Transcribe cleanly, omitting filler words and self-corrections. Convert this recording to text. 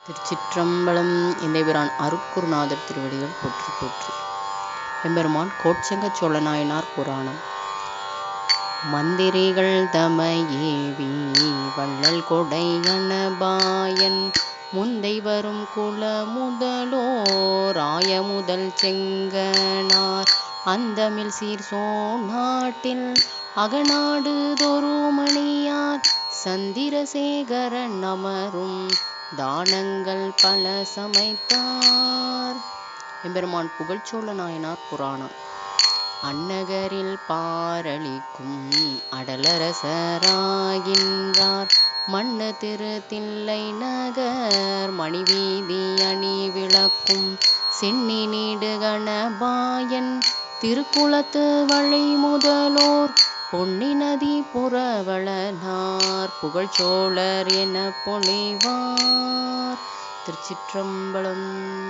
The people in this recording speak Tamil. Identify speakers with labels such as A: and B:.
A: திருச்சிற்றம்பலம். எந்தைபிரான் அருட்குருநாதர் திருவடிகள் போற்றி போற்றி. எம்பெருமான் கோட்செங்கச் சோழநாயனார் புராணம். மந்திரிகள் தமையேவி வள்ளல் கொடை அனபாயன் முந்தை வரும் குல முதலோர் ஆய முதல் செங்கனார் அந்தமில் சீர் சோநாட்டில் அகநாடு தொருமணியார் சந்திரசேகரன் அமரும் தானங்கள் பல சமைத்தார். எம்பெருமான் புகழ்ச்சோழ நாயனார் புராணம். அந்நகரில் பாரளிக்கும் அடலரசராகின்றார் மண்ணு திரு தில்லை நகர் மணிவீதி அணி விளக்கும் சென்னி நீடு கணபாயன் திருக்குளத்து வழி முதலோர் பொன்னி நதி புறவளனார் புகழ்ச்சோழர் என பொழிவார். திருச்சிற்றம்பலம்.